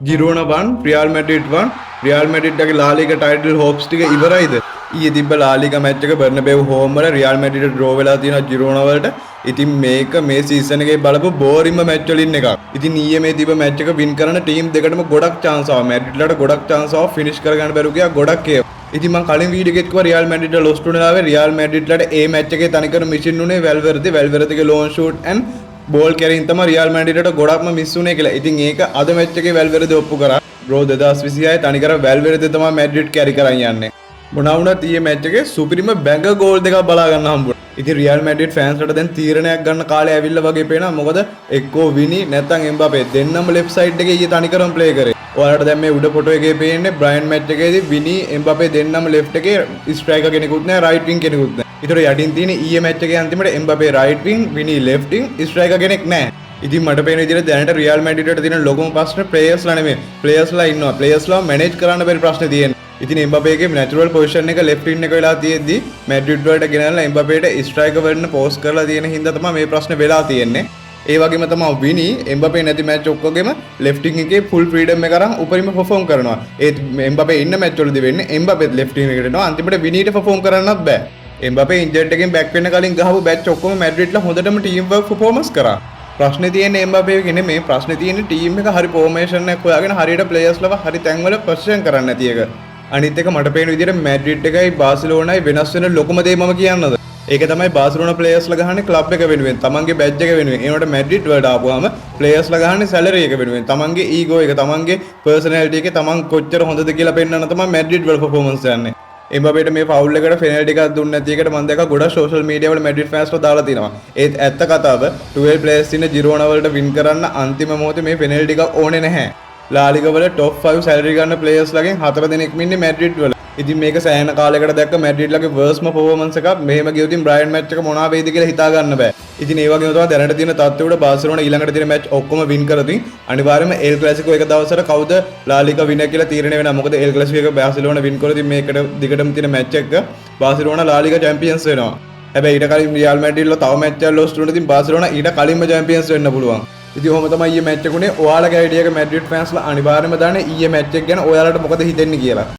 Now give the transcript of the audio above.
Girona 1, Real Madrid 1, Real Madrid ගේ La Liga title hopes ටික ඉවරයිද? ඊයේ තිබ්බ La Liga match එක බර්නබෙව් home වල Real Madrid draw වෙලා තියෙනවා Girona වලට. ඉතින් මේක මේ season එකේ බලපු බෝරින්ම match වලින් එකක්. ඉතින් ඊයේ මේ තිබ්බ match එක win කරන team දෙකටම ගොඩක් chance ආවා. Madrid ලට ගොඩක් chance ආවා finish කරගන්න බැරුව ගියා ගොඩක් ඒවා. ඉතින් මම කලින් වීඩියෝ එකේ කිව්වා Real Madrid loss වුණ වෙලාවේ Real Madrid ලට ඒ match එකේ තනිකර missing උනේ Valverde long shoot and ball carrying තමයි රියල් මැඩ්‍රිඩ්ට ගොඩක්ම මිස් වුනේ කියලා. ඉතින් ඒක අද මැච් එකේ වැල්වෙරදේ ඔප්පු කරා. බ්‍රෝ 2026 තනිකර වැල්වෙරදේ තමයි මැඩ්‍රිඩ් කැරි කරන් යන්නේ. මොනවා වුණත් ඊයේ මැච් එකේ සුපිරිම බැංග ගෝල් දෙකක් බලා ගන්න හම්බුණා. ඉතින් රියල් මැඩ්‍රිඩ් ෆෑන්ස්ලට දැන් තීරණයක් ගන්න කාලේ ඇවිල්ලා වගේ පේනවා. මොකද එක්කෝ විනි නැත්නම් එම්බාපේ දෙන්නම ලෙෆ්ට් සයිඩ් එකේ ඊයේ තනිකරම ප්ලේ කරේ. ඔයාලට දැන් මේ උඩ ෆොටෝ එකේ පේන්නේ බ්‍රයන් මැච් එකේදී විනි එම්බාපේ දෙන්නම ලෙෆ්ට් එකේ ස්ට්‍රයිකර් කෙනෙකුත් නැහැ රයිට් වින් කෙනෙකුත් නැහැ. ඒතර යටින් තියෙන ඊයේ මැච් එකේ අන්තිමට එම්බාපේ රයිට් වින් විනි ලෙෆ්ට් වින් ස්ට්‍රයිකර් කෙනෙක් නැහැ. ඉතින් මට පේන විදිහට දැනට රියල් මැඩ්‍රිඩ්ට තියෙන ලොකුම ප්‍රශ්නේ ප්ලේයර්ස්ලා නෙමෙයි. ප්ලේයර්ස්ලා ඉන්නවා. ප්ලේයර්ස්ලා මැනේජ් කරන්න බැරි ප්‍රශ්නේ තියෙනවා. ඉතින් එම්බාපේගේ නැචරල් පොසිෂන් එක ලෙෆ්ට් වින් එක වෙලා තියෙද්දි මැඩ්‍රිඩ් වලට ගෙනල්ලා එම්බාපේට ස්ට්‍රයිකර් වෙන්න පෝස්ට් කරලා තියෙන හින්දා තමයි මේ ප්‍රශ්නේ වෙලා තියෙන්නේ. ඒ වගේම තමයි විනි එම්බාපේ නැති මැච් ඔක්කොගෙම ලෙෆ්ට් වින් එකේ ෆුල් ෆ්‍රීඩම් එක අරන් උපරිම පර්ෆෝම් කරනවා. ඒත් එම්බාපේ ඉන්න මැච් වලදී වෙන්නේ එම්බාපේ ලෙෆ්ට් වින් එකට එනවා. අන්තිමට විනිට පර්ෆෝම් කරන්නත් බෑ. එම්බාපේ ඉන්ජර්ඩ් එකෙන් බැක් වෙන්න කලින් ගහපු බැච් ඔක්කොම මැඩ්‍රිඩ්ලා හොඳටම ටීම් වර්ක් පර්ෆෝමන්ස් කරා. ප්‍රශ්නේ තියෙන්නේ එම්බාපේගේ නෙමෙයි. ප්‍රශ්නේ තියෙන්නේ ටීම් එක හරි ෆෝමේෂන් එකක් හොයාගෙන හරියට ප්ලේයර්ස්ලව හරි තැන්වල පොසිෂන් කරන්න නැති එක. අනිත් එක මට පේන විදිහට මැඩ්‍රිඩ් එකයි බාසිලෝනායි වෙනස් වෙන ලොකුම දේ මම කියන්නද. ඒක තමයි බාසිලෝනා ප්ලේයර්ස්ලා ගහන්නේ ක්ලබ් එක වෙනුවෙන්, තමන්ගේ බැජ් එක වෙනුවෙන්. ඒනට මැඩ්‍රිඩ් වලට ආපුවාම ප්ලේයර්ස්ලා ගහන්නේ සැලරි එක වෙනුවෙන්, තමන්ගේ ඊගෝ එක, තමන්ගේ පර්සනැලිටි එක, තමන් කොච්චර හොඳද කියලා පෙන්වන්න තමයි මැඩ්‍රිඩ් වල පර්ෆෝමන්ස් යන්නේ. එම්බාපේට මේ ෆවුල් එකට පෙනල්ටි එකක් දුන්නේ නැති එකට මම දැක්කා ගොඩක් සෝෂල් මීඩියා වල මැඩ්‍රිඩ් ෆෑන්ස්ලා දාලා තිනවා. ඒත් ඇත්ත කතාව 12 ප්ලේයර්ස් ඉන්න ජිරෝනා වලට වින් කරන්න අන්තිම මොහොතේ මේ පෙනල්ටි එකක් ඕනේ නැහැ. ලා ලිගා වල টොප් 5 සැලරි ගන්න ප්ලේයර්ස්ලාගෙන් 4 දෙනෙක්ම ඉන්නේ මැඩ්‍රිඩ් වල. ඉතින් මේක සෑහෙන කාලයකට දැක්ක මැඩ්‍රිඩ්ලාගේ වර්ස්ම පර්ෆෝමන්ස් එකක්. මෙහෙම ගියොත් බ්‍රයන් මැච් එක මොනවා වෙයිද කියලා හිතා ගන්න බෑ. ඉතින් ඒ වගේම තමයි දැනට තියෙන තත්ත්වය උඩ බාර්සිලෝනා ඊළඟට තියෙන මැච් ඔක්කොම වින් කරතින් අනිවාර්යයෙන්ම එල් ක්ලාසිකෝ එක දවසට කවුද ලා ලිගා විනර් කියලා තීරණය වෙනවා. මොකද එල් ක්ලාසිකෝ එක බාර්සිලෝනා වින් කරොත් මේකට දිගටම තියෙන මැච් එක බාර්සිලෝනා ලා ලිගා චැම්පියන්ස් වෙනවා. හැබැයි ඊට කලින් රියල් මැඩ්‍රිඩ්ලා තව මැච් එකක් ලොස් වුණොත් ඉතින් බාර්සිලෝනා ඊට කලින්ම චැම්පියන්ස් වෙන්න පුළුවන්. ඉතින් ඔහොම තමයි ඊයේ මැච් එක උනේ. ඔයාලගේ අයිඩියා එක මැඩ්‍රිඩ් ෆෑන්ස්ලා අනිවාර්යයෙන්ම දාන්නේ ඊයේ මැච් එක ගැන ඔයාලට මොකද හිතෙන්නේ කියලා.